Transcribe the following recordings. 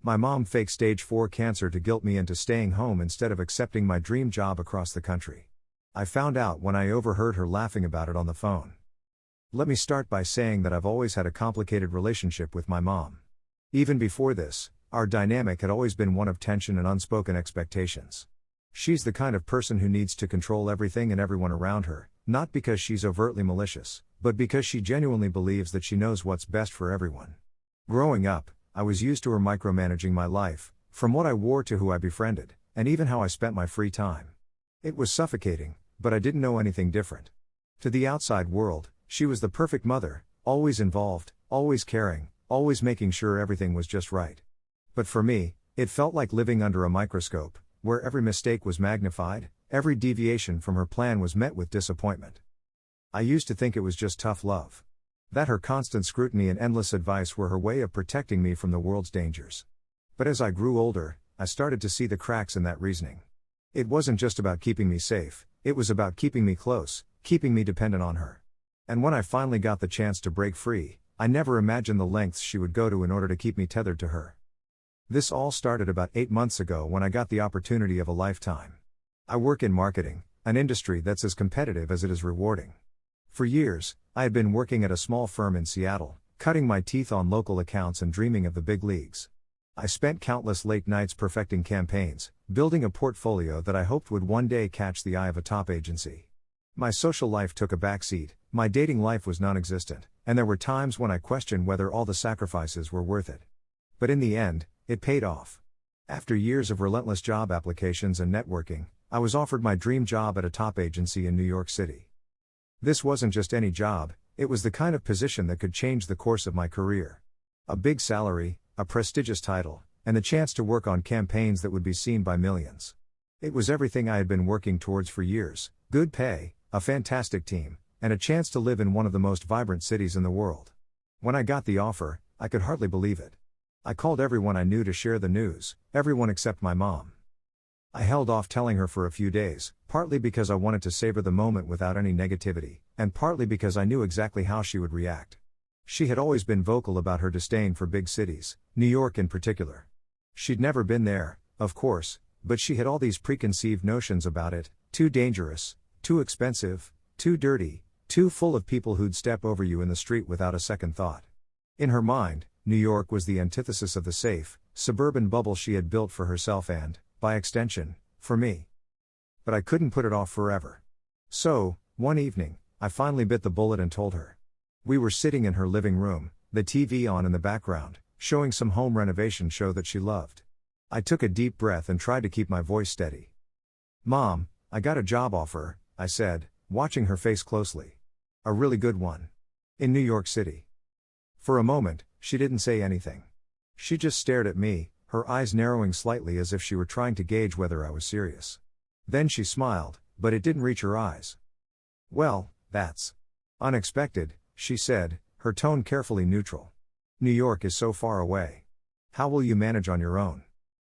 My mom faked stage 4 cancer to guilt me into staying home instead of accepting my dream job across the country. I found out when I overheard her laughing about it on the phone. Let me start by saying that I've always had a complicated relationship with my mom. Even before this, our dynamic had always been one of tension and unspoken expectations. She's the kind of person who needs to control everything and everyone around her, not because she's overtly malicious, but because she genuinely believes that she knows what's best for everyone. Growing up, I was used to her micromanaging my life, from what I wore to who I befriended, and even how I spent my free time. It was suffocating, but I didn't know anything different. To the outside world, she was the perfect mother, always involved, always caring, always making sure everything was just right. But for me, it felt like living under a microscope, where every mistake was magnified, every deviation from her plan was met with disappointment. I used to think it was just tough love. That her constant scrutiny and endless advice were her way of protecting me from the world's dangers. But as I grew older, I started to see the cracks in that reasoning. It wasn't just about keeping me safe, it was about keeping me close, keeping me dependent on her. And when I finally got the chance to break free, I never imagined the lengths she would go to in order to keep me tethered to her. This all started about 8 months ago when I got the opportunity of a lifetime. I work in marketing, an industry that's as competitive as it is rewarding. For years, I had been working at a small firm in Seattle, cutting my teeth on local accounts and dreaming of the big leagues. I spent countless late nights perfecting campaigns, building a portfolio that I hoped would one day catch the eye of a top agency. My social life took a backseat, my dating life was non-existent, and there were times when I questioned whether all the sacrifices were worth it. But in the end, it paid off. After years of relentless job applications and networking, I was offered my dream job at a top agency in New York City. This wasn't just any job, it was the kind of position that could change the course of my career. A big salary, a prestigious title, and the chance to work on campaigns that would be seen by millions. It was everything I had been working towards for years: good pay, a fantastic team, and a chance to live in one of the most vibrant cities in the world. When I got the offer, I could hardly believe it. I called everyone I knew to share the news, everyone except my mom. I held off telling her for a few days, partly because I wanted to savor the moment without any negativity, and partly because I knew exactly how she would react. She had always been vocal about her disdain for big cities, New York in particular. She'd never been there, of course, but she had all these preconceived notions about it: too dangerous, too expensive, too dirty, too full of people who'd step over you in the street without a second thought. In her mind, New York was the antithesis of the safe, suburban bubble she had built for herself and, by extension, for me. But I couldn't put it off forever. So, one evening, I finally bit the bullet and told her. We were sitting in her living room, the TV on in the background, showing some home renovation show that she loved. I took a deep breath and tried to keep my voice steady. "Mom, I got a job offer," I said, watching her face closely. "A really good one. In New York City." For a moment, she didn't say anything. She just stared at me, her eyes narrowing slightly as if she were trying to gauge whether I was serious. Then she smiled, but it didn't reach her eyes. "Well, that's unexpected," she said, her tone carefully neutral. "New York is so far away. How will you manage on your own?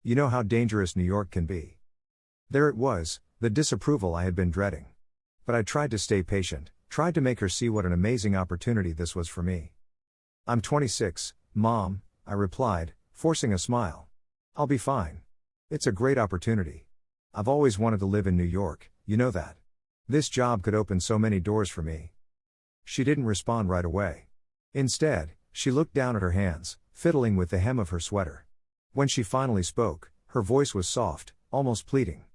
You know how dangerous New York can be." There it was, the disapproval I had been dreading. But I tried to stay patient, tried to make her see what an amazing opportunity this was for me. "I'm 26, Mom," I replied, forcing a smile. "I'll be fine. It's a great opportunity. I've always wanted to live in New York, you know that. This job could open so many doors for me." She didn't respond right away. Instead, she looked down at her hands, fiddling with the hem of her sweater. When she finally spoke, her voice was soft, almost pleading.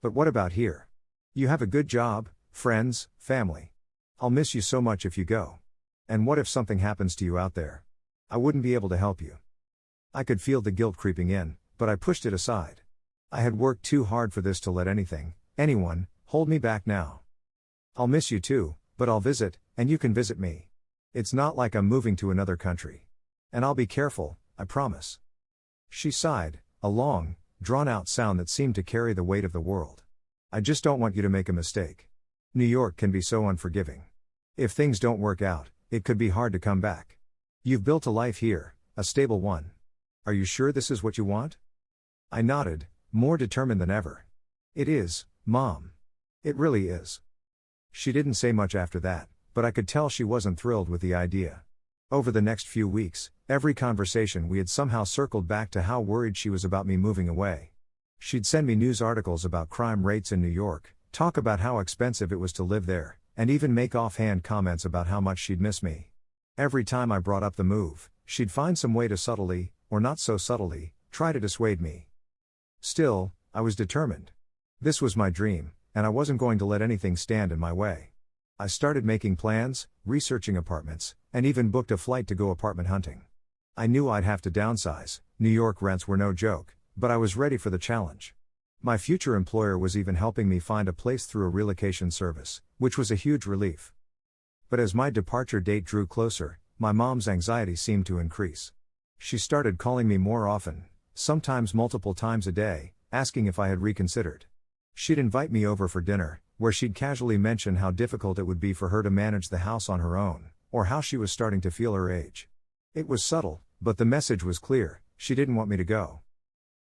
"But what about here? You have a good job, friends, family. I'll miss you so much if you go. And what if something happens to you out there? I wouldn't be able to help you." I could feel the guilt creeping in, but I pushed it aside. I had worked too hard for this to let anything, anyone, hold me back now. "I'll miss you too, but I'll visit, and you can visit me. It's not like I'm moving to another country. And I'll be careful, I promise." She sighed, a long, drawn-out sound that seemed to carry the weight of the world. "I just don't want you to make a mistake. New York can be so unforgiving. If things don't work out, it could be hard to come back. You've built a life here, a stable one. Are you sure this is what you want?" I nodded, more determined than ever. "It is, Mom. It really is." She didn't say much after that, but I could tell she wasn't thrilled with the idea. Over the next few weeks, Every conversation we had somehow circled back to how worried she was about me moving away. She'd send me news articles about crime rates in New York, talk about how expensive it was to live there, and even make offhand comments about how much she'd miss me. Every time I brought up the move, she'd find some way to subtly, or not so subtly, try to dissuade me. Still, I was determined. This was my dream, and I wasn't going to let anything stand in my way. I started making plans, researching apartments, and even booked a flight to go apartment hunting. I knew I'd have to downsize. New York rents were no joke, but I was ready for the challenge. My future employer was even helping me find a place through a relocation service, which was a huge relief. But as my departure date drew closer, my mom's anxiety seemed to increase. She started calling me more often, sometimes multiple times a day, asking if I had reconsidered. She'd invite me over for dinner, where she'd casually mention how difficult it would be for her to manage the house on her own, or how she was starting to feel her age. It was subtle, but the message was clear: she didn't want me to go.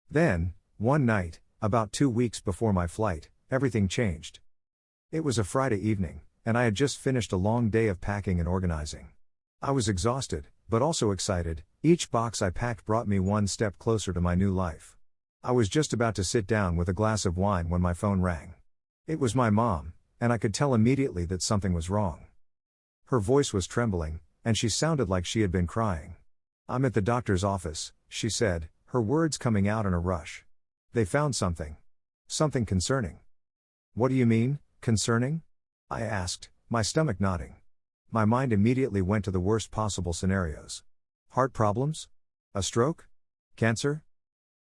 Then, one night, about 2 weeks before my flight, everything changed. It was a Friday evening, and I had just finished a long day of packing and organizing. I was exhausted, but also excited. Each box I packed brought me one step closer to my new life. I was just about to sit down with a glass of wine when my phone rang. It was my mom, and I could tell immediately that something was wrong. Her voice was trembling, and she sounded like she had been crying. "I'm at the doctor's office," she said, her words coming out in a rush. "They found something. Something concerning." "What do you mean, concerning?" I asked, my stomach nodding. My mind immediately went to the worst possible scenarios. Heart problems? A stroke? Cancer?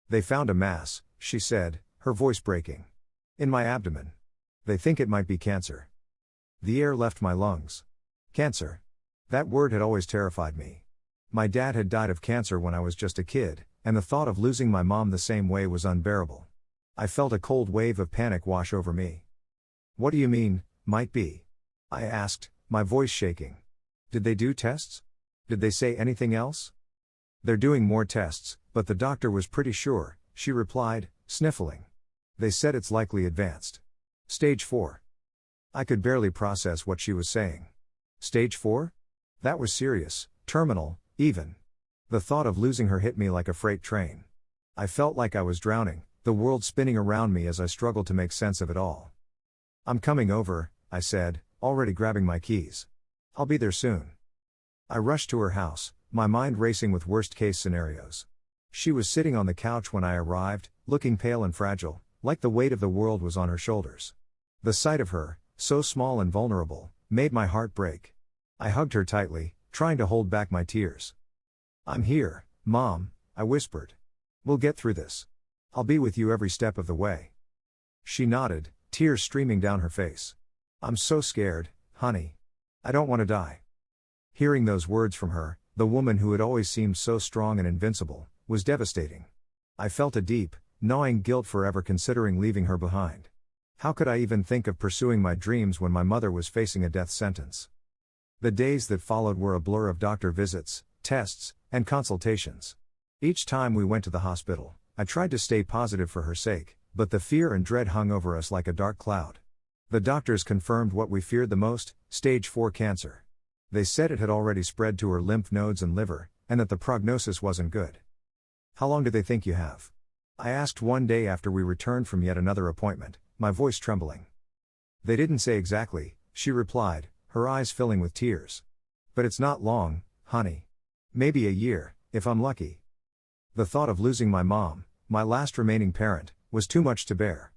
"They found a mass," she said, her voice breaking. "In my abdomen. They think it might be cancer." The air left my lungs. Cancer. That word had always terrified me. My dad had died of cancer when I was just a kid, and the thought of losing my mom the same way was unbearable. I felt a cold wave of panic wash over me. "What do you mean, might be?" I asked, my voice shaking. "Did they do tests? Did they say anything else?" "They're doing more tests, but the doctor was pretty sure," she replied, sniffling. "They said it's likely advanced. Stage 4. I could barely process what she was saying. Stage 4? That was serious, terminal, even. The thought of losing her hit me like a freight train. I felt like I was drowning, the world spinning around me as I struggled to make sense of it all. "I'm coming over," I said, already grabbing my keys. "I'll be there soon." I rushed to her house, my mind racing with worst-case scenarios. She was sitting on the couch when I arrived, looking pale and fragile, like the weight of the world was on her shoulders. The sight of her, so small and vulnerable, made my heart break. I hugged her tightly, trying to hold back my tears. "I'm here, Mom," I whispered. "We'll get through this. I'll be with you every step of the way." She nodded, tears streaming down her face. "I'm so scared, honey. I don't want to die." Hearing those words from her, the woman who had always seemed so strong and invincible, was devastating. I felt a deep, gnawing guilt for ever considering leaving her behind. How could I even think of pursuing my dreams when my mother was facing a death sentence? The days that followed were a blur of doctor visits, tests, and consultations. Each time we went to the hospital, I tried to stay positive for her sake, but the fear and dread hung over us like a dark cloud. The doctors confirmed what we feared the most: stage 4 cancer. They said it had already spread to her lymph nodes and liver, and that the prognosis wasn't good. "How long do they think you have?" I asked one day after we returned from yet another appointment, my voice trembling. "They didn't say exactly," she replied, her eyes filling with tears. "But it's not long, honey. Maybe a year, if I'm lucky." The thought of losing my mom, my last remaining parent, was too much to bear.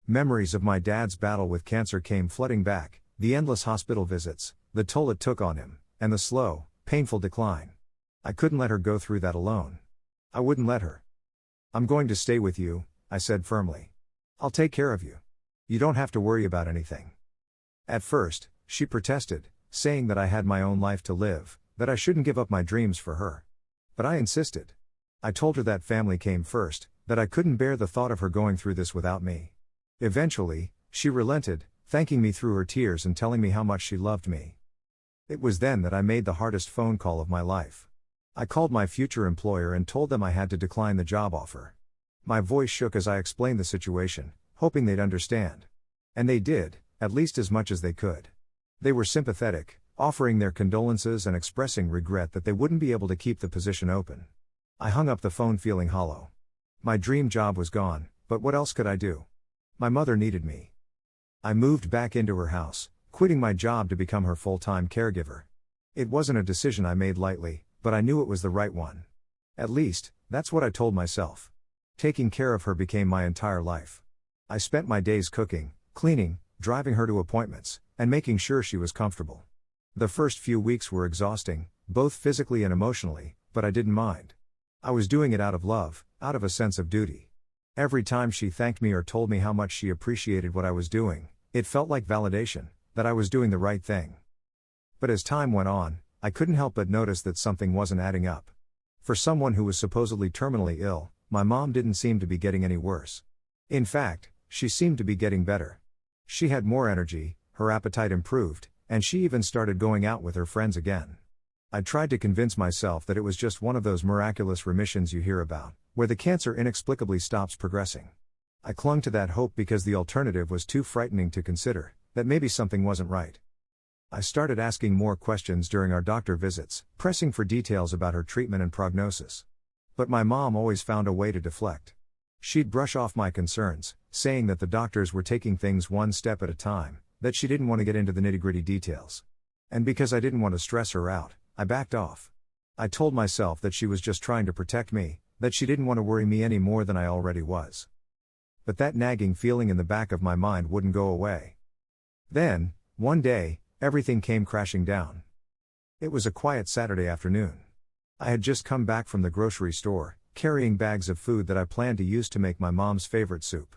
Memories of my dad's battle with cancer came flooding back, the endless hospital visits, the toll it took on him, and the slow, painful decline. I couldn't let her go through that alone. I wouldn't let her. "I'm going to stay with you," I said firmly. "I'll take care of you. You don't have to worry about anything." At first, she protested, saying that I had my own life to live, that I shouldn't give up my dreams for her. But I insisted. I told her that family came first, that I couldn't bear the thought of her going through this without me. Eventually, she relented, thanking me through her tears and telling me how much she loved me. It was then that I made the hardest phone call of my life. I called my future employer and told them I had to decline the job offer. My voice shook as I explained the situation, hoping they'd understand. And they did, at least as much as they could. They were sympathetic, offering their condolences and expressing regret that they wouldn't be able to keep the position open. I hung up the phone feeling hollow. My dream job was gone, but what else could I do? My mother needed me. I moved back into her house, quitting my job to become her full-time caregiver. It wasn't a decision I made lightly, but I knew it was the right one. At least, that's what I told myself. Taking care of her became my entire life. I spent my days cooking, cleaning, driving her to appointments, and making sure she was comfortable. The first few weeks were exhausting, both physically and emotionally, but I didn't mind. I was doing it out of love, out of a sense of duty. Every time she thanked me or told me how much she appreciated what I was doing, it felt like validation, that I was doing the right thing. But as time went on, I couldn't help but notice that something wasn't adding up. For someone who was supposedly terminally ill, my mom didn't seem to be getting any worse. In fact, she seemed to be getting better. She had more energy, her appetite improved, and she even started going out with her friends again. I tried to convince myself that it was just one of those miraculous remissions you hear about, where the cancer inexplicably stops progressing. I clung to that hope because the alternative was too frightening to consider, that maybe something wasn't right. I started asking more questions during our doctor visits, pressing for details about her treatment and prognosis. But my mom always found a way to deflect. She'd brush off my concerns, saying that the doctors were taking things one step at a time, that she didn't want to get into the nitty-gritty details. And because I didn't want to stress her out, I backed off. I told myself that she was just trying to protect me, that she didn't want to worry me any more than I already was. But that nagging feeling in the back of my mind wouldn't go away. Then, one day, everything came crashing down. It was a quiet Saturday afternoon. I had just come back from the grocery store, carrying bags of food that I planned to use to make my mom's favorite soup.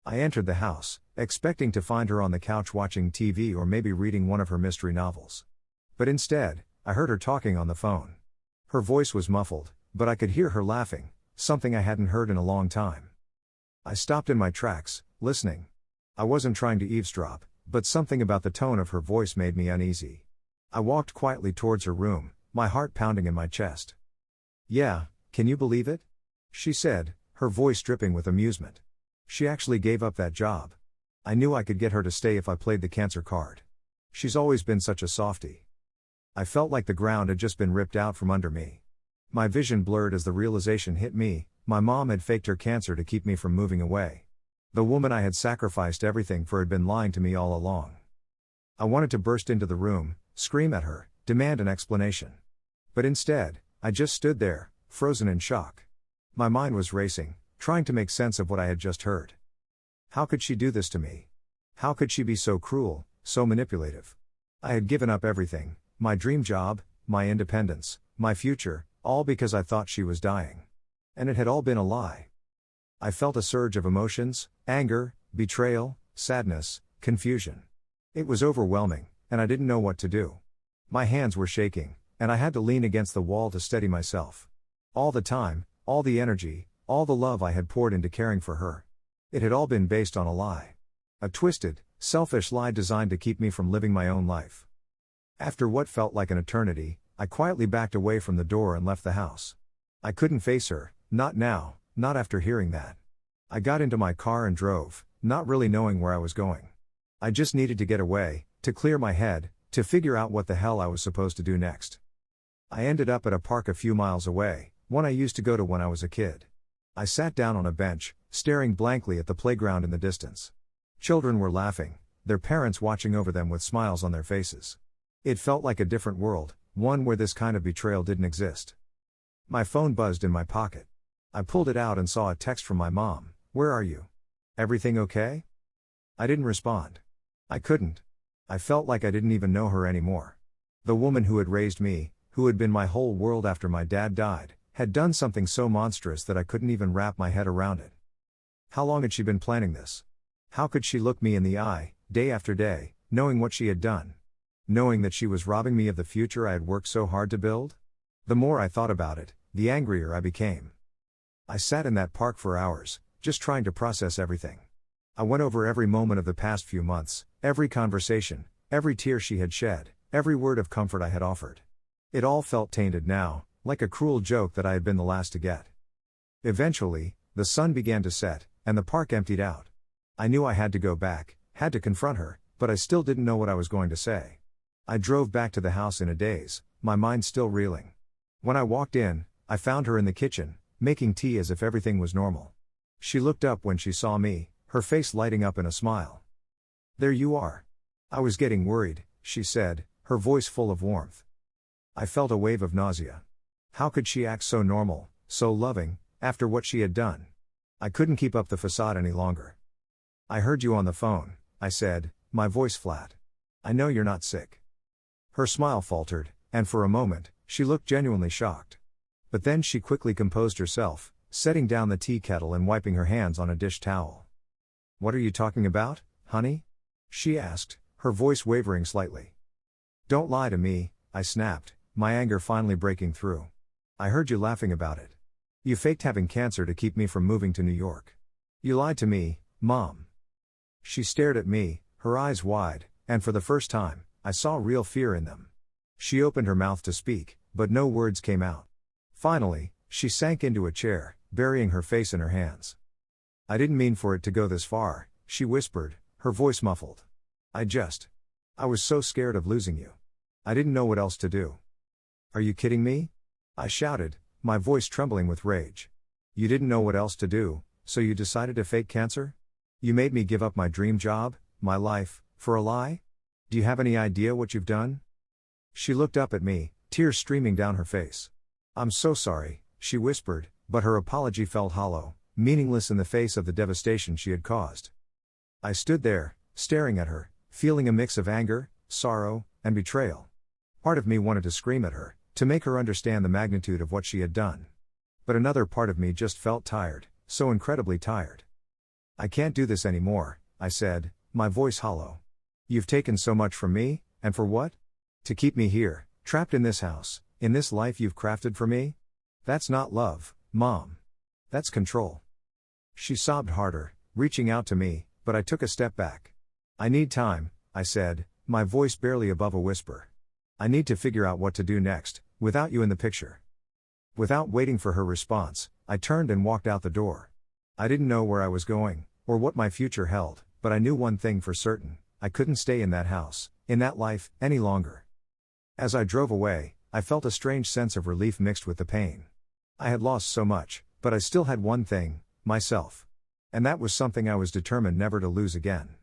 I entered the house, expecting to find her on the couch watching TV or maybe reading one of her mystery novels. But instead, I heard her talking on the phone. Her voice was muffled, but I could hear her laughing, something I hadn't heard in a long time. I stopped in my tracks, listening. I wasn't trying to eavesdrop, but something about the tone of her voice made me uneasy. I walked quietly towards her room, my heart pounding in my chest. "Yeah, can you believe it?" she said, her voice dripping with amusement. She actually gave up that job. I knew I could get her to stay if I played the cancer card. She's always been such a softie. I felt like the ground had just been ripped out from under me. My vision blurred as the realization hit me, my mom had faked her cancer to keep me from moving away. The woman I had sacrificed everything for had been lying to me all along. I wanted to burst into the room, scream at her, demand an explanation. But instead, I just stood there, frozen in shock. My mind was racing, trying to make sense of what I had just heard. How could she do this to me? How could she be so cruel, so manipulative? I had given up everything, my dream job, my independence, my future, all because I thought she was dying. And it had all been a lie. I felt a surge of emotions, anger, betrayal, sadness, confusion. It was overwhelming, and I didn't know what to do. My hands were shaking, and I had to lean against the wall to steady myself. All the time, all the energy, all the love I had poured into caring for her. It had all been based on a lie. A twisted, selfish lie designed to keep me from living my own life. After what felt like an eternity, I quietly backed away from the door and left the house. I couldn't face her, not now, not after hearing that. I got into my car and drove, not really knowing where I was going. I just needed to get away, to clear my head, to figure out what the hell I was supposed to do next. I ended up at a park a few miles away, one I used to go to when I was a kid. I sat down on a bench, staring blankly at the playground in the distance. Children were laughing, their parents watching over them with smiles on their faces. It felt like a different world, one where this kind of betrayal didn't exist. My phone buzzed in my pocket. I pulled it out and saw a text from my mom. "Where are you? Everything okay?" I didn't respond. I couldn't. I felt like I didn't even know her anymore. The woman who had raised me, who had been my whole world after my dad died, had done something so monstrous that I couldn't even wrap my head around it. How long had she been planning this? How could she look me in the eye, day after day, knowing what she had done? Knowing that she was robbing me of the future I had worked so hard to build? The more I thought about it, the angrier I became. I sat in that park for hours, just trying to process everything. I went over every moment of the past few months, every conversation, every tear she had shed, every word of comfort I had offered. It all felt tainted now, like a cruel joke that I had been the last to get. Eventually, the sun began to set, and the park emptied out. I knew I had to go back, had to confront her, but I still didn't know what I was going to say. I drove back to the house in a daze, my mind still reeling. When I walked in, I found her in the kitchen, making tea as if everything was normal. She looked up when she saw me, her face lighting up in a smile. "There you are. I was getting worried," she said, her voice full of warmth. I felt a wave of nausea. How could she act so normal, so loving, after what she had done? I couldn't keep up the facade any longer. "I heard you on the phone," I said, my voice flat. "I know you're not sick." Her smile faltered, and for a moment, she looked genuinely shocked. But then she quickly composed herself, setting down the tea kettle and wiping her hands on a dish towel. "What are you talking about, honey?" she asked, her voice wavering slightly. "Don't lie to me," I snapped, my anger finally breaking through. "I heard you laughing about it. You faked having cancer to keep me from moving to New York. You lied to me, Mom." She stared at me, her eyes wide, and for the first time, I saw real fear in them. She opened her mouth to speak, but no words came out. Finally, she sank into a chair, burying her face in her hands. "I didn't mean for it to go this far," she whispered, her voice muffled. I was so scared of losing you. I didn't know what else to do." "Are you kidding me?" I shouted, my voice trembling with rage. "You didn't know what else to do, so you decided to fake cancer? You made me give up my dream job, my life, for a lie? Do you have any idea what you've done?" She looked up at me, tears streaming down her face. "I'm so sorry," she whispered, but her apology felt hollow, meaningless in the face of the devastation she had caused. I stood there, staring at her, feeling a mix of anger, sorrow, and betrayal. Part of me wanted to scream at her, to make her understand the magnitude of what she had done. But another part of me just felt tired, so incredibly tired. "I can't do this anymore," I said, my voice hollow. "You've taken so much from me, and for what? To keep me here, trapped in this house, in this life you've crafted for me? That's not love, Mom. That's control." She sobbed harder, reaching out to me, but I took a step back. "I need time," I said, my voice barely above a whisper. "I need to figure out what to do next, without you in the picture." Without waiting for her response, I turned and walked out the door. I didn't know where I was going, or what my future held, but I knew one thing for certain: I couldn't stay in that house, in that life, any longer. As I drove away, I felt a strange sense of relief mixed with the pain. I had lost so much, but I still had one thing: myself. And that was something I was determined never to lose again.